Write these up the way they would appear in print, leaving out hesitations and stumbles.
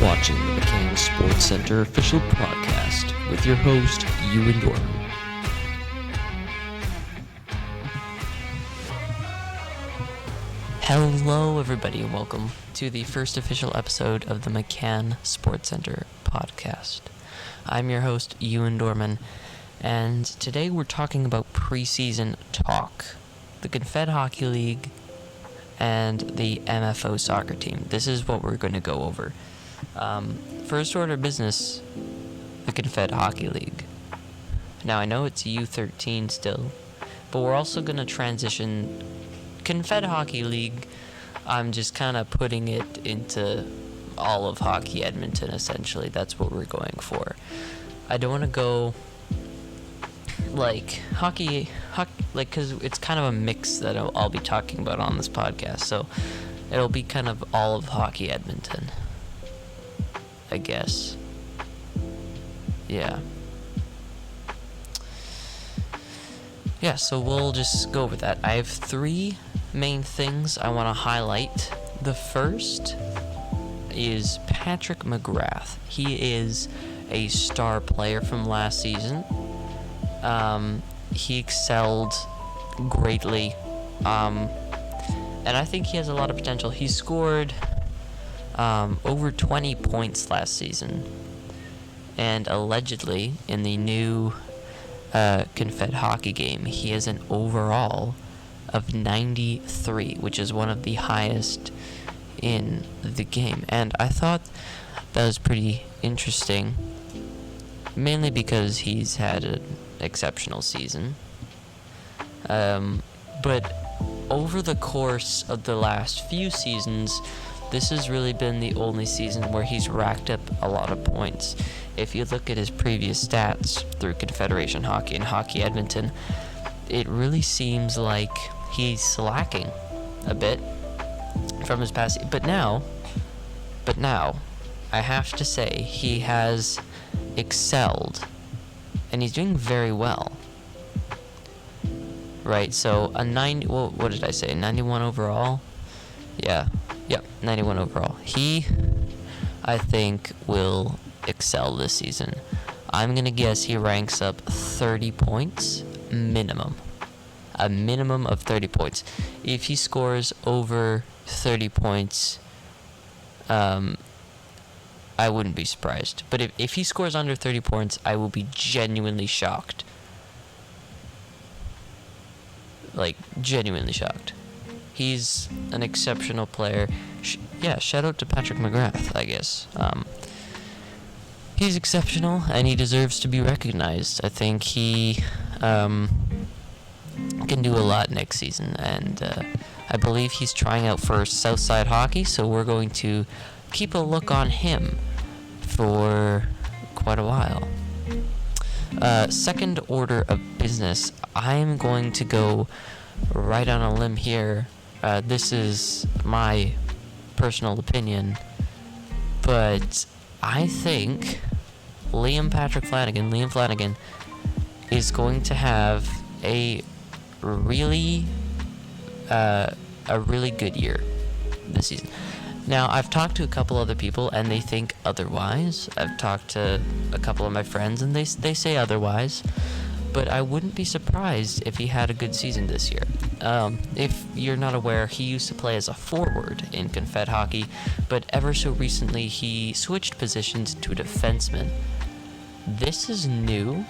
watching the McCann Sports Center official podcast with your host, Ewan Dorman. Hello, everybody, and welcome to the first official episode of the McCann Sports Center podcast. I'm your host, Ewan Dorman, and today we're talking about preseason talk, the Confed Hockey League, and the MFO soccer team. This is what we're going to go over. First order of business, the Confed Hockey League. Now, I know it's U13 still, but we're also going to transition Confed Hockey League. I'm just kind of putting it into all of Hockey Edmonton, essentially. That's what we're going for. I don't want to go like hockey, because it's kind of a mix that I'll be talking about on this podcast. So it'll be kind of all of Hockey Edmonton, I guess. Yeah, so we'll just go over that. I have three main things I want to highlight. The first is Patrick McGrath. He is a star player from last season. He excelled greatly, and I think he has a lot of potential. He scored over 20 points last season, and allegedly in the new Confed hockey game, he has an overall of 93, which is one of the highest in the game. And I thought that was pretty interesting, mainly because he's had an exceptional season. But over the course of the last few seasons, this has really been the only season where he's racked up a lot of points. If you look at his previous stats through Confederation Hockey and Hockey Edmonton, it really seems like he's slacking a bit from his past. But now, I have to say he has excelled, and he's doing very well. Right, so a 91 overall? Yep, 91 overall. He, I think, will excel this season. I'm going to guess he ranks up 30 points minimum. A minimum of 30 points. If he scores over 30 points, I wouldn't be surprised. But if he scores under 30 points, I will be genuinely shocked. Like, genuinely shocked. He's an exceptional player. Shout out to Patrick McGrath, I guess. He's exceptional, and he deserves to be recognized. I think he can do a lot next season, and I believe he's trying out for Southside Hockey, so we're going to keep a look on him for quite a while. Second order of business, I'm going to go right on a limb here. This is my personal opinion, but I think Liam Flanagan is going to have a really good year this season. Now, I've talked to a couple other people, and they think otherwise. I've talked to a couple of my friends, and they say otherwise. But I wouldn't be surprised if he had a good season this year. If you're not aware, he used to play as a forward in Confed hockey, but ever so recently he switched positions to a defenseman. This is new,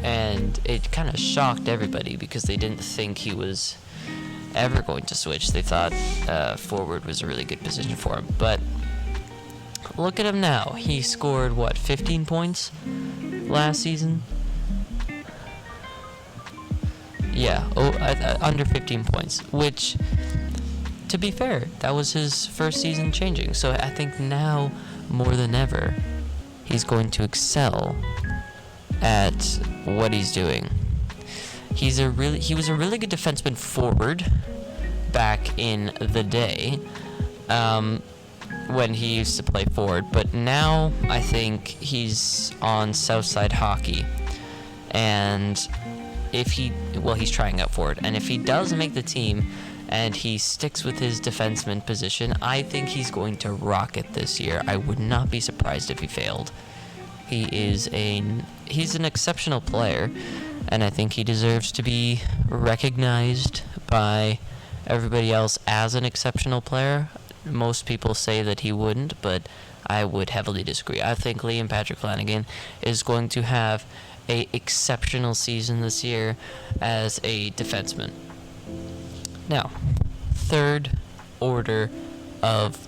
and it kind of shocked everybody because they didn't think he was ever going to switch. They thought forward was a really good position for him. But look at him now. He scored, 15 points last season? Yeah, under 15 points, which, to be fair, that was his first season changing. So I think now, more than ever, he's going to excel at what he's doing. He was a really good defenseman forward back in the day, when he used to play forward. But now I think he's on Southside Hockey, and he's trying out for it, and if he does make the team and he sticks with his defenseman position, I think he's going to rock it this year. I would not be surprised if he failed. He's an exceptional player, and I think he deserves to be recognized by everybody else as an exceptional player. Most people say that he wouldn't, but I would heavily disagree. I think Liam Patrick Flanagan is going to have a exceptional season this year as a defenseman. Now, third order of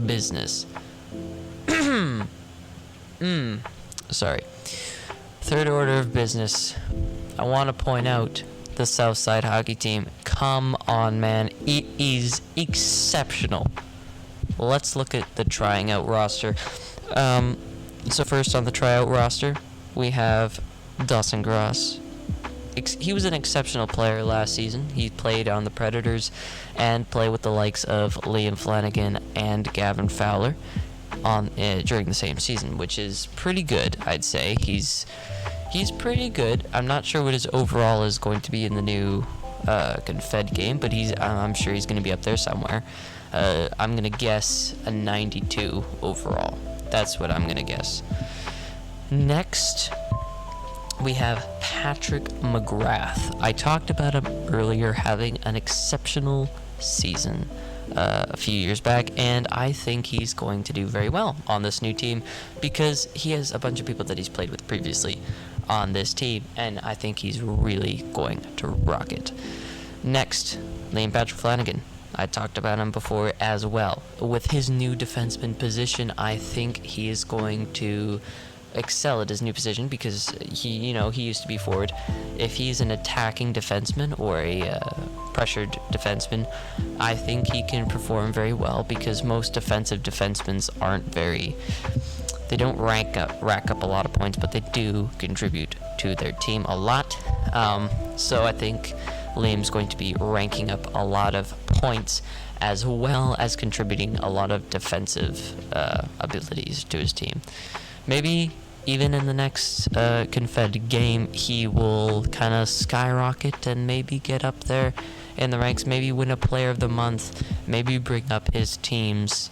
business. Sorry. Third order of business. I want to point out the Southside hockey team. Come on, man. It is exceptional. Let's look at the trying out roster. So first on the tryout roster, we have Dawson Gross. He was an exceptional player last season. He played on the Predators and played with the likes of Liam Flanagan and Gavin Fowler during the same season, which is pretty good, I'd say. He's pretty good. I'm not sure what his overall is going to be in the new Confed game, but I'm sure he's going to be up there somewhere. I'm going to guess a 92 overall. That's what I'm going to guess. Next, we have Patrick McGrath. I talked about him earlier having an exceptional season a few years back, and I think he's going to do very well on this new team because he has a bunch of people that he's played with previously on this team, and I think he's really going to rock it. Next, Liam Patrick Flanagan. I talked about him before as well. With his new defenseman position, I think he is going to excel at his new position because he used to be forward. If he's an attacking defenseman or a pressured defenseman, I think he can perform very well because most defensive defensemen they don't rack up a lot of points, but they do contribute to their team a lot. So I think Liam's going to be ranking up a lot of points as well as contributing a lot of defensive abilities to his team. Maybe even in the next Confed game, he will kind of skyrocket and maybe get up there in the ranks, maybe win a Player of the Month, maybe bring up his team's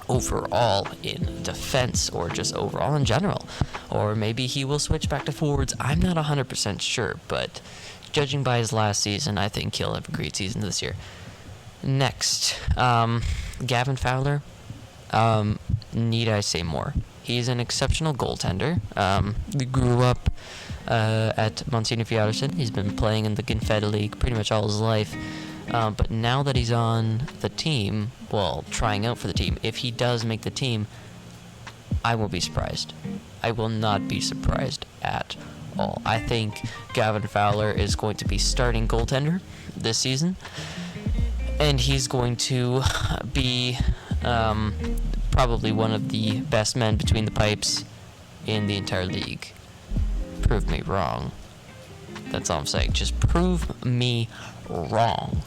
overall in defense or just overall in general. Or maybe he will switch back to forwards. I'm not 100% sure, but judging by his last season, I think he'll have a great season this year. Next, Gavin Fowler. Need I say more? He's an exceptional goaltender. He grew up at Monsignor Fjallerson. He's been playing in the Confed League pretty much all his life. But now that he's on the team, trying out for the team, if he does make the team, I won't be surprised. I will not be surprised at all. I think Gavin Fowler is going to be starting goaltender this season, and he's going to be probably one of the best men between the pipes in the entire league. Prove me wrong. That's all I'm saying. Just prove me wrong.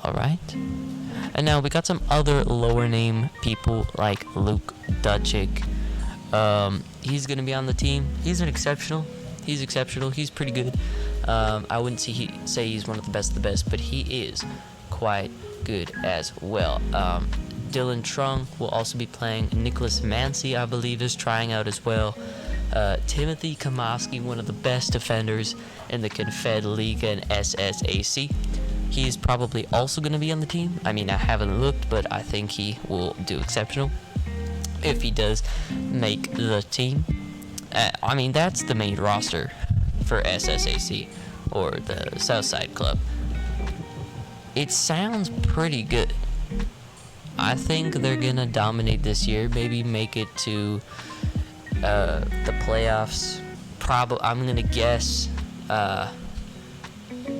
Alright? And now we got some other lower name people like Luke Dutchik. He's going to be on the team. He's exceptional. He's pretty good. I wouldn't say he's one of the best, but he is quite good as well. Dylan Trung will also be playing. Nicholas Mancy, I believe, is trying out as well. Timothy Kamoski, one of the best defenders in the Confed League and SSAC. He's probably also going to be on the team. I mean, I haven't looked, but I think he will do exceptional if he does make the team. I mean, that's the main roster for SSAC, or the Southside Club. It sounds pretty good. I think they're going to dominate this year, maybe make it to the playoffs. I'm going to guess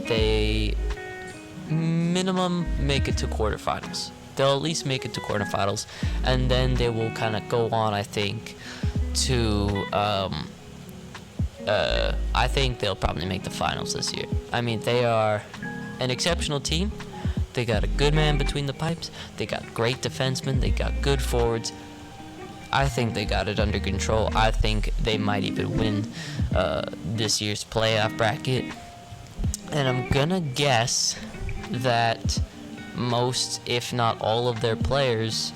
they minimum make it to quarterfinals. They'll at least make it to quarterfinals, and then they will kind of go on, I think, to I think they'll probably make the finals this year. I mean, they are an exceptional team. They got a good man between the pipes. They got great defensemen. They got good forwards. I think they got it under control. I think they might even win this year's playoff bracket. And I'm gonna guess that most, if not all, of their players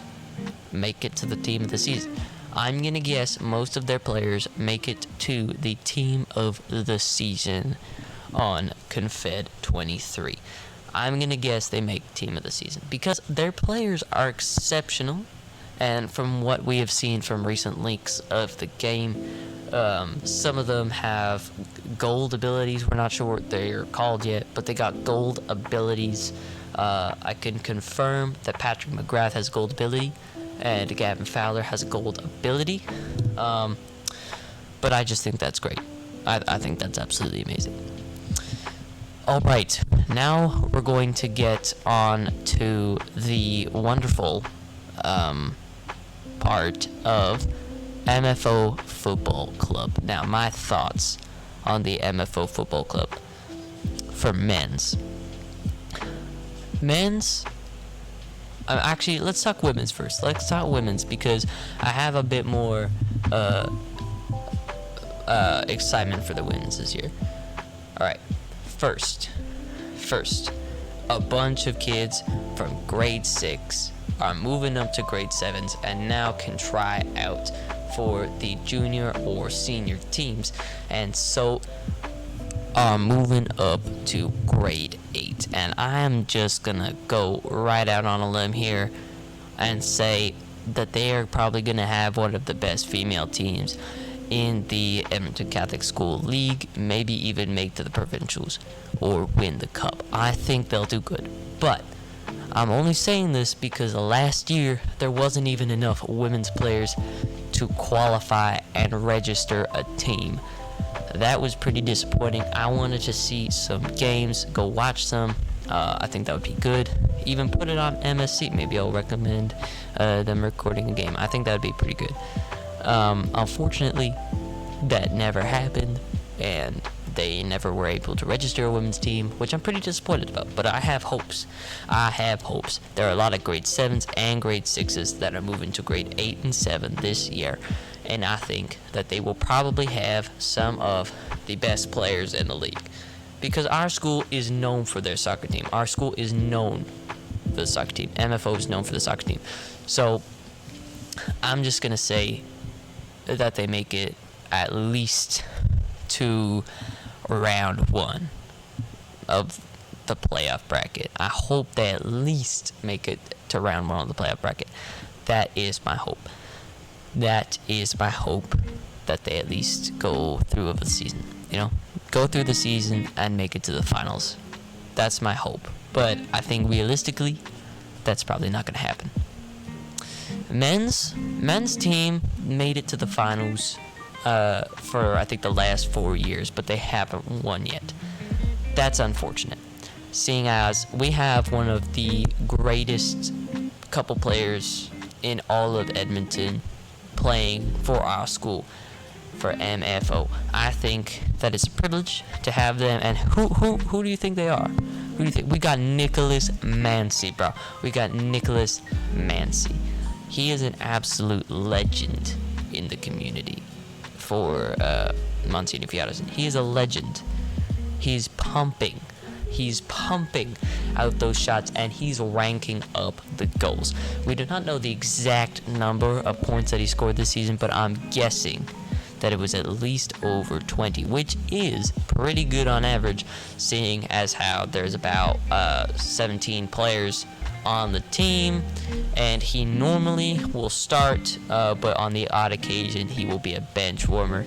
make it to the team of the season. I'm gonna guess most of their players make it to the team of the season on Confed 23. I'm gonna guess they make team of the season because their players are exceptional, and from what we have seen from recent leaks of the game, some of them have gold abilities. We're not sure what they're called yet, but they got gold abilities. I can confirm that Patrick McGrath has gold ability, and Gavin Fowler has a gold ability. But I just think that's great. I think that's absolutely amazing. Alright, now we're going to get on to the wonderful part of MFO Football Club. Now, my thoughts on the MFO Football Club for men's. Actually, let's talk women's first. Let's talk women's because I have a bit more excitement for the women's this year. Alright, first, a bunch of kids from grade 6 are moving up to grade 7s and now can try out for the junior or senior teams, and so are moving up to grade 8. And I am just gonna go right out on a limb here and say that they are probably gonna have one of the best female teams in the Edmonton Catholic School League, maybe even make to the provincials or win the cup. I think they'll do good, but I'm only saying this because last year there wasn't even enough women's players to qualify and register a team. That was pretty disappointing. I wanted to see some games, go watch some. I think that would be good. Even put it on MSC. Maybe I'll recommend them recording a game. I think that would be pretty good. Unfortunately, that never happened, and they never were able to register a women's team, which I'm pretty disappointed about. But I have hopes. There are a lot of grade 7s and grade 6s that are moving to grade 8 and 7 this year, and I think that they will probably have some of the best players in the league, because our school is known for their soccer team. Our school is known for the soccer team. MFO is known for the soccer team. So I'm just going to say that they make it at least to round 1 of the playoff bracket. I hope they at least make it to round 1 of the playoff bracket. That is my hope. That they at least go through the season. Go through the season and make it to the finals. That's my hope. But I think realistically, that's probably not going to happen. Men's team made it to the finals for I think the last 4 years, but they haven't won yet. That's unfortunate, seeing as we have one of the greatest couple players in all of Edmonton playing for our school, for MFO. I think that it's a privilege to have them. And who do you think they are? Who do you think? We got Nicholas Mancy, bro. He is an absolute legend in the community for Monsignor Fiatterson. He is a legend. He's pumping out those shots, and he's ranking up the goals. We do not know the exact number of points that he scored this season, but I'm guessing that it was at least over 20, which is pretty good on average, seeing as how there's about 17 players on the team, and he normally will start, but on the odd occasion he will be a bench warmer.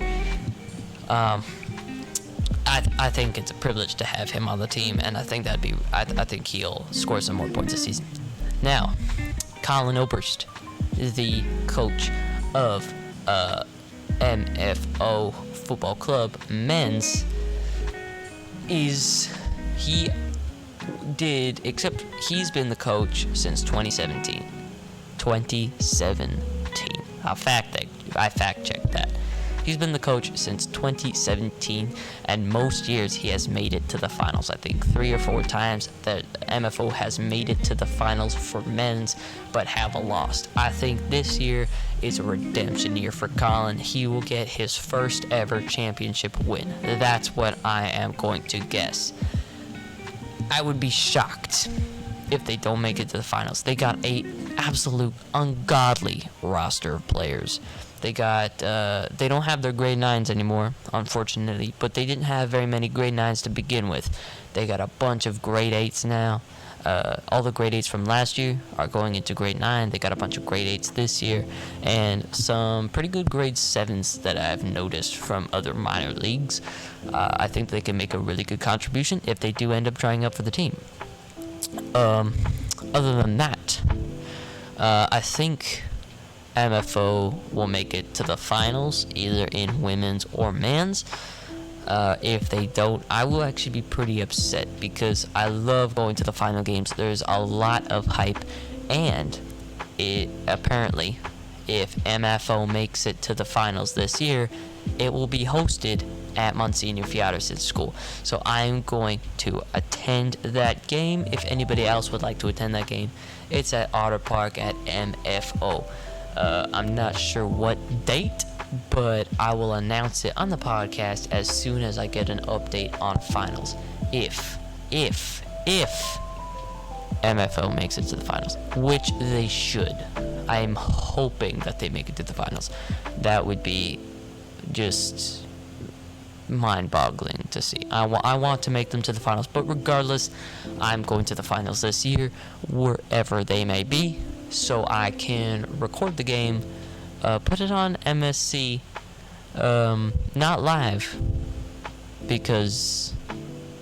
I think it's a privilege to have him on the team, and I think I think he'll score some more points this season. Now, Colin Oberst, the coach of MFO Football Club men's, he's been the coach since 2017. I fact checked that. He's been the coach since 2017, and most years he has made it to the finals. I think 3 or 4 times that MFO has made it to the finals for men's, but have lost. I think this year is a redemption year for Colin. He will get his first ever championship win. That's what I am going to guess. I would be shocked if they don't make it to the finals. They got a absolute ungodly roster of players. They don't have their grade 9s anymore, unfortunately, but they didn't have very many grade 9s to begin with. They got a bunch of grade 8s now. All the grade 8s from last year are going into grade 9. They got a bunch of grade 8s this year, and some pretty good grade 7s that I've noticed from other minor leagues. I think they can make a really good contribution if they do end up trying up for the team. Other than that, I think MFO will make it to the finals, either in women's or men's. If they don't, I will actually be pretty upset because I love going to the final games. There's a lot of hype, and apparently, if MFO makes it to the finals this year, it will be hosted at Monsignor Fiaderson School. So I'm going to attend that game. If anybody else would like to attend that game, it's at Otter Park at MFO. I'm not sure what date, but I will announce it on the podcast as soon as I get an update on finals. If MFO makes it to the finals, which they should. I am hoping that they make it to the finals. That would be just mind-boggling to see. I want to make them to the finals, but regardless, I'm going to the finals this year, wherever they may be, so I can record the game, put it on MSC, not live, because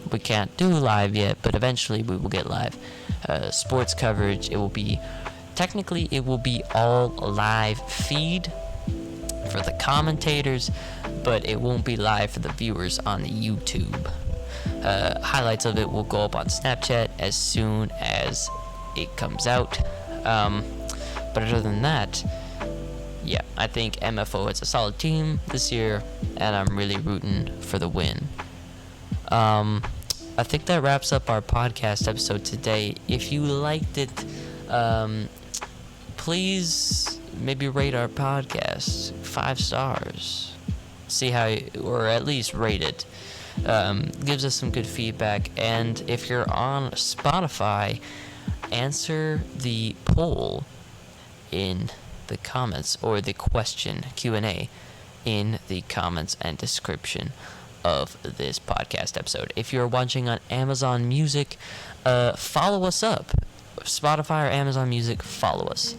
we can't do live yet, but eventually we will get live sports coverage. It will be all live feed for the commentators, but it won't be live for the viewers on YouTube. Highlights of it will go up on Snapchat as soon as it comes out. But other than that, yeah, I think MFO is a solid team this year, and I'm really rooting for the win. I think that wraps up our podcast episode today. If you liked it, please maybe rate our podcast 5 stars. See how, or at least rate it. Gives us some good feedback. And if you're on Spotify, answer the poll in the comments, or the question Q&A in the comments and description of this podcast episode. If you're watching on Amazon Music, follow us up. Spotify or Amazon Music, follow us.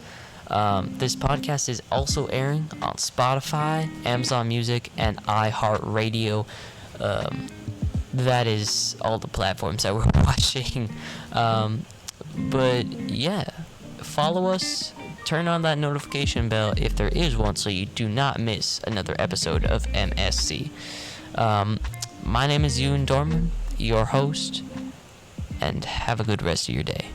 This podcast is also airing on Spotify, Amazon Music, and iHeartRadio. That is all the platforms that we're watching. But yeah, follow us. Turn on that notification bell if there is one, so you do not miss another episode of MSC. My name is Ewan Dorman, your host, and have a good rest of your day.